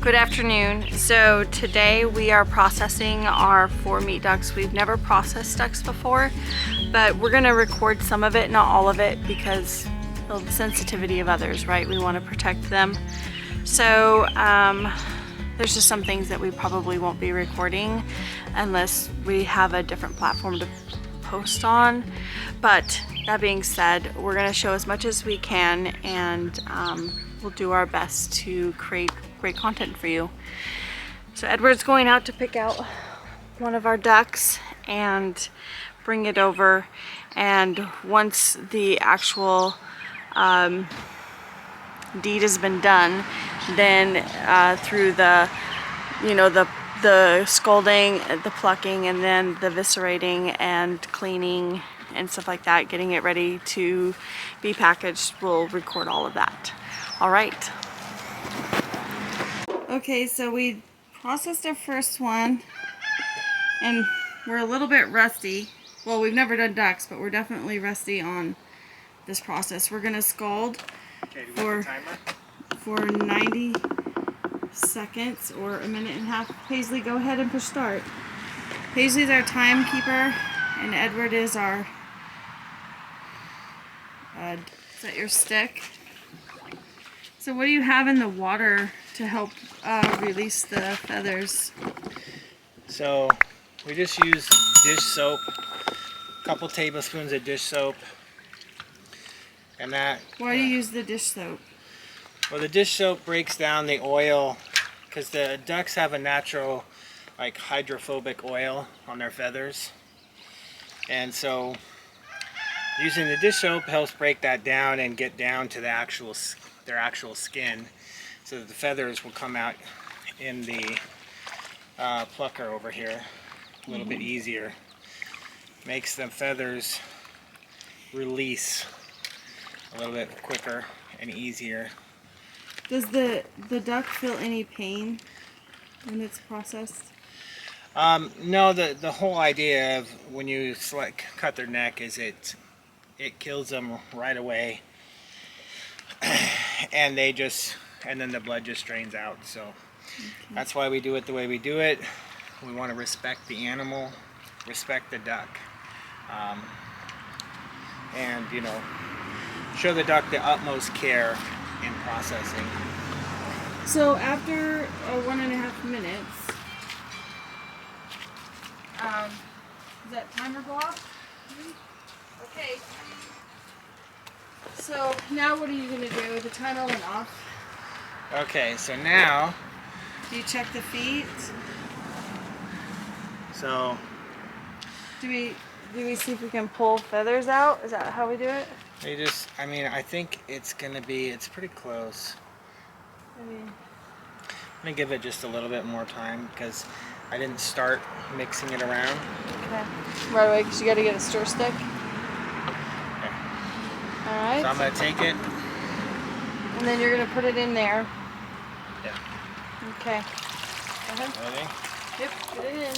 Good afternoon. So today we are processing our 4 meat ducks. We've never processed ducks before, but we're gonna record some of it, not all of it, because of the sensitivity of others, right? We want to protect them. So there's just some things that we probably won't be recording unless we have a different platform to post on. But that being said, we're gonna show as much as we can, and we'll do our best to create great content for you. So Edward's going out to pick out one of our ducks and bring it over, and once the actual deed has been done, then through the the scalding, the plucking, and then the eviscerating and cleaning and stuff like that, getting it ready to be packaged, we'll record all of that. All right. Okay, so we processed our first one, and we're a little bit rusty. Well, we've never done ducks, but we're definitely rusty on this process. We're gonna scald for 90 seconds or a minute and a half. Paisley, go ahead and push start. Paisley's our timekeeper, and Edward is our is that your stick? So what do you have in the water to help release the feathers? So we just use dish soap, a couple tablespoons of dish soap, and that. Why do you use the dish soap? Well, the dish soap breaks down the oil because the ducks have a natural hydrophobic oil on their feathers, and so using the dish soap helps break that down and get down to their actual skin, so that the feathers will come out in the plucker over here a little bit easier. Makes the feathers release a little bit quicker and easier. Does the duck feel any pain when it's processed? No, the whole idea of when you cut their neck is it kills them right away, and then the blood just drains out. So that's why we do it the way we do it. We want to respect the animal, respect the duck, and show the duck the utmost care in processing. So after 1.5 minutes, does that timer go off? Okay. So now what are you going to do? The timer went off. Okay, so now Do you check the feet? So Do we see if we can pull feathers out? Is that how we do it? I think it's pretty close. I'm gonna give it just a little bit more time because I didn't start mixing it around. Okay. Right away, because you got to get a stir stick. Okay. All right. So I'm gonna take it. And then you're gonna put it in there. Yeah. Okay. Go ahead. Ready? Yep. Put it in.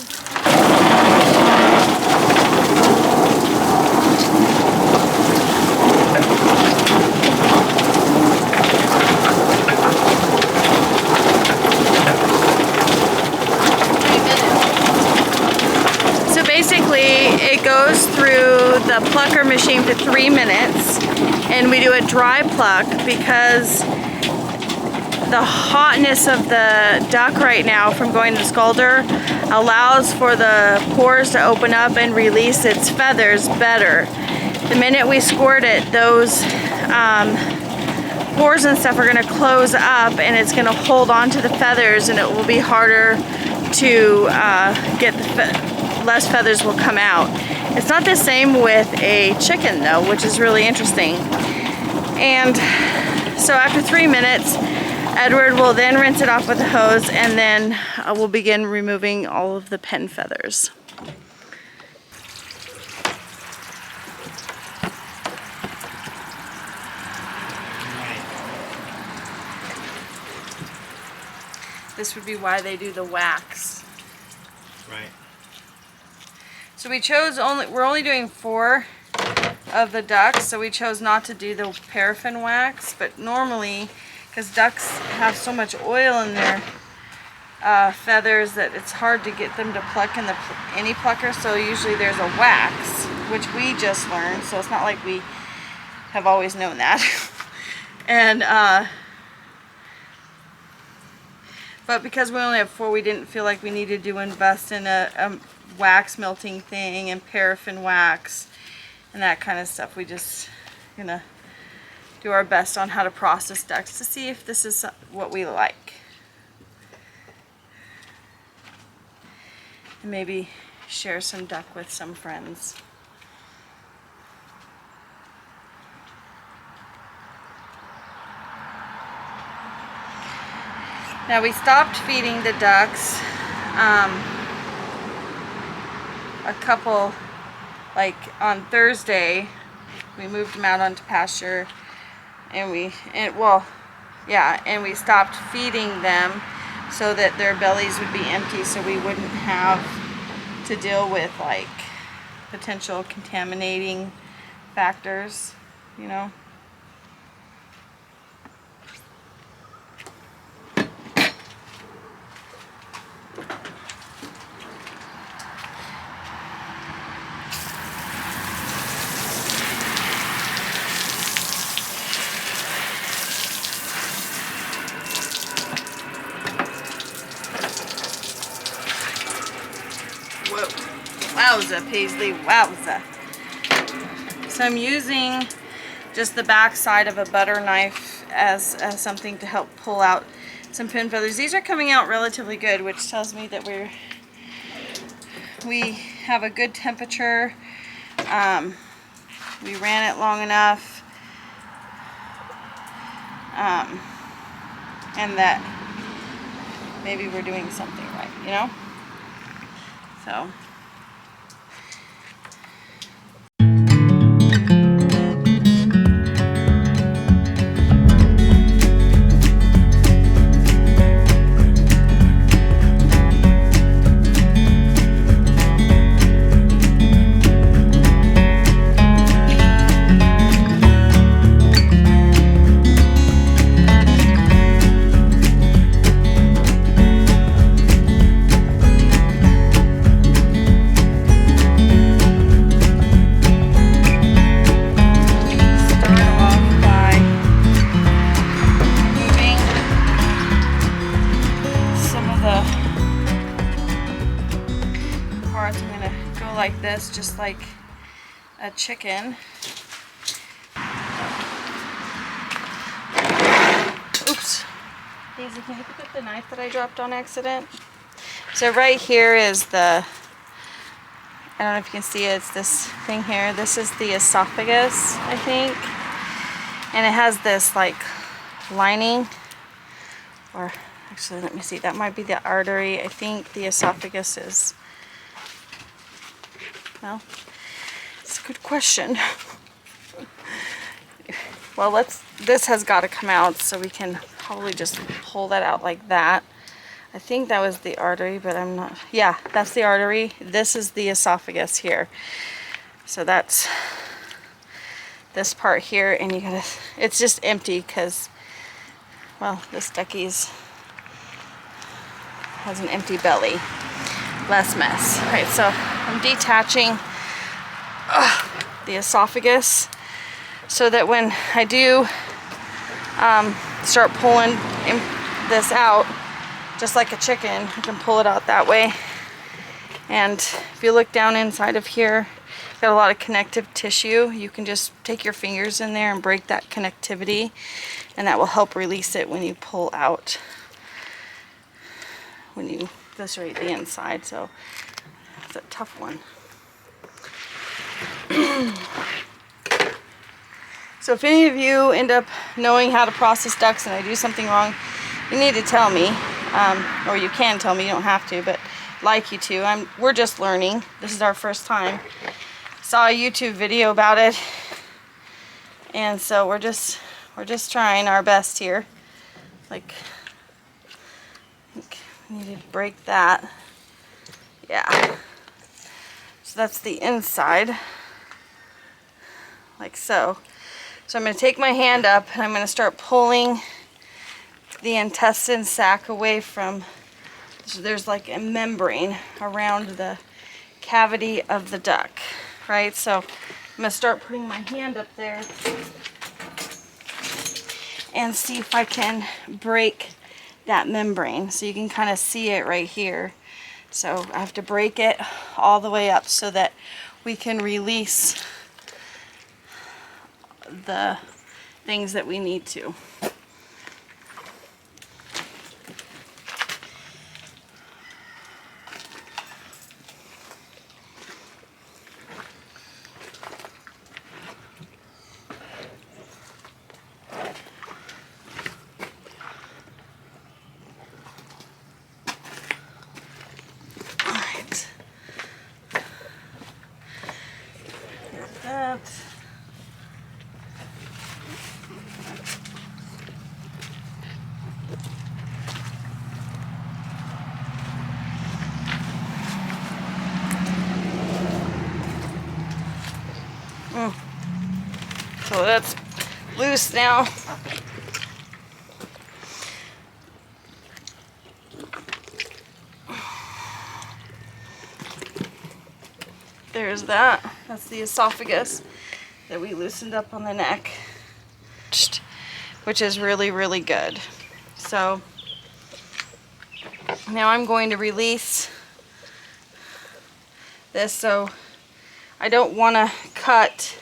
So basically, it goes through the plucker machine for 3 minutes, and we do a dry pluck because the hotness of the duck right now from going to the scalder allows for the pores to open up and release its feathers better. The minute we squirt it, those pores and stuff are going to close up, and it's going to hold on to the feathers, and it will be harder to get less feathers will come out. It's not the same with a chicken though, which is really interesting. And so after 3 minutes, Edward will then rinse it off with a hose, and then we'll begin removing all of the pen feathers. This would be why they do the wax. Right. So we're only doing 4 of the ducks, so we chose not to do the paraffin wax, but normally, because ducks have so much oil in their feathers that it's hard to get them to pluck in any plucker, so usually there's a wax, which we just learned, so it's not like we have always known that. And but because we only have 4, we didn't feel like we needed to invest in a wax melting thing and paraffin wax and that kind of stuff. We just gonna do our best on how to process ducks to see if this is what we like. And maybe share some duck with some friends. Now we stopped feeding the ducks a couple, like on Thursday, we moved them out onto pasture, and we stopped feeding them so that their bellies would be empty, so we wouldn't have to deal with like potential contaminating factors, you know. Whoa, wowza, Paisley, wowza. So I'm using just the back side of a butter knife as something to help pull out some pin feathers. These are coming out relatively good, which tells me that we have a good temperature. We ran it long enough, and that maybe we're doing something right, you know? So. Like this, just like a chicken. Oops. Daisy, can you pick up the knife that I dropped on accident? So right here is the, I don't know if you can see it, it's this thing here. This is the esophagus, I think. And it has this like lining, or actually let me see, that might be the artery. I think the esophagus is, well, it's a good question. Well, this has got to come out, so we can probably just pull that out like that. I think that was the artery, but I'm not, yeah, that's the artery. This is the esophagus here. So that's this part here, and you gotta, it's just empty because, well, this ducky's has an empty belly. Less mess. All right, so I'm detaching the esophagus so that when I do start pulling this out, just like a chicken, I can pull it out that way. And if you look down inside of here, got a lot of connective tissue. You can just take your fingers in there and break that connectivity, and that will help release it when you pull out, when you glycerate the inside. So it's a tough one. So if any of you end up knowing how to process ducks and I do something wrong, you need to tell me, or you can tell me, you don't have to, but I'd like you to. We're just learning. This is our first time. Saw a YouTube video about it, and so we're just trying our best here. Like, I think we need to break that. Yeah. So that's the inside, like so. So I'm going to take my hand up and I'm going to start pulling the intestine sac away from So there's like a membrane around the cavity of the duck, right? So I'm gonna start putting my hand up there and see if I can break that membrane. So you can kind of see it right here. So I have to break it all the way up so that we can release the things that we need to. That. So that's loose now. There's that. That's the esophagus that we loosened up on the neck, which is really, really good. So now I'm going to release this. So I don't want to cut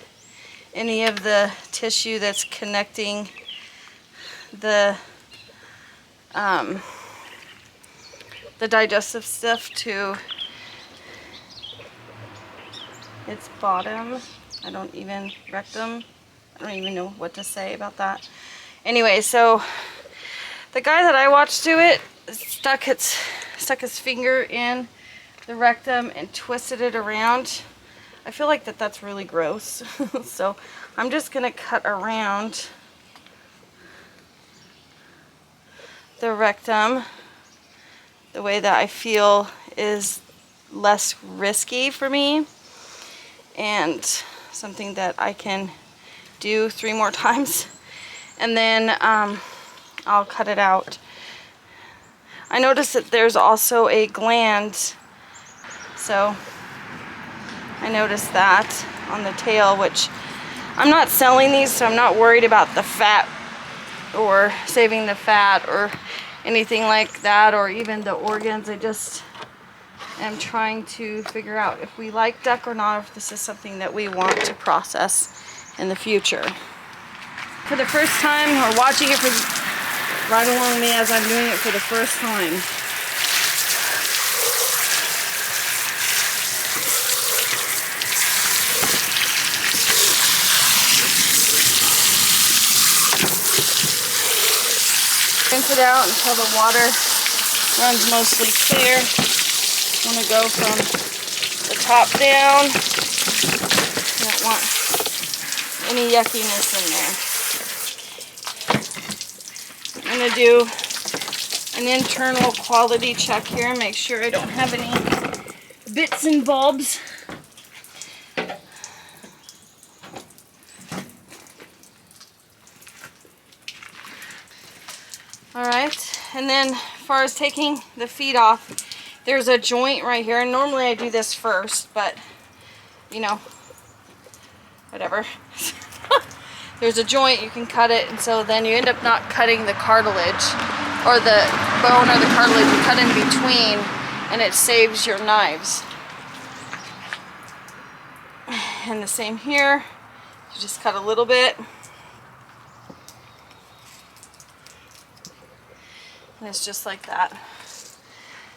any of the tissue that's connecting the digestive stuff to its bottom. Rectum. I don't even know what to say about that. Anyway, so the guy that I watched do it stuck his finger in the rectum and twisted it around. I feel like that's really gross. So I'm just gonna cut around the rectum the way that I feel is less risky for me, and something that I can do 3 more times, and then I'll cut it out. I noticed that there's also a gland, so I noticed that on the tail, which I'm not selling these, so I'm not worried about the fat or saving the fat or anything like that, or even the organs. I just am trying to figure out if we like duck or not, if this is something that we want to process in the future. For the first time, or watching it right along me as I'm doing it for the first time. Rinse it out until the water runs mostly clear. I want to go from the top down. I don't want any yuckiness in there. I'm going to do an internal quality check here and make sure I don't have any bits and bulbs. Alright, and then as far as taking the feet off, there's a joint right here, and normally I do this first, but you know, whatever. There's a joint, you can cut it, and so then you end up not cutting the cartilage or the bone or the cartilage. You cut in between, and it saves your knives. And the same here, you just cut a little bit. And it's just like that.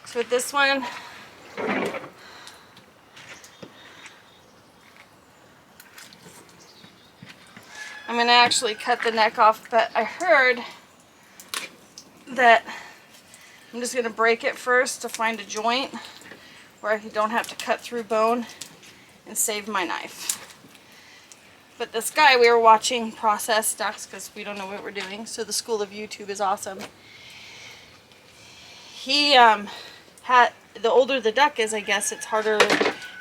So with this one, I'm going to actually cut the neck off, but I heard that I'm just going to break it first to find a joint where I don't have to cut through bone and save my knife. But this guy we were watching process ducks because we don't know what we're doing, so the school of YouTube is awesome. He the older the duck is, I guess it's harder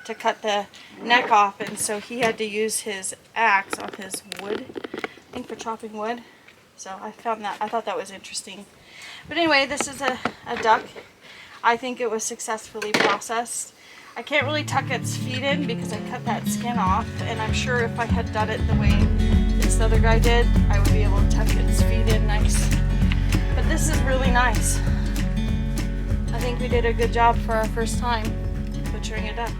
to cut the neck off, and so he had to use his axe on his wood, I think, for chopping wood. So I thought that was interesting. But anyway, this is a duck. I think it was successfully processed. I can't really tuck its feet in because I cut that skin off, and I'm sure if I had done it the way this other guy did, I would be able to tuck its feet in nice. But this is really nice. I think we did a good job for our first time butchering a duck.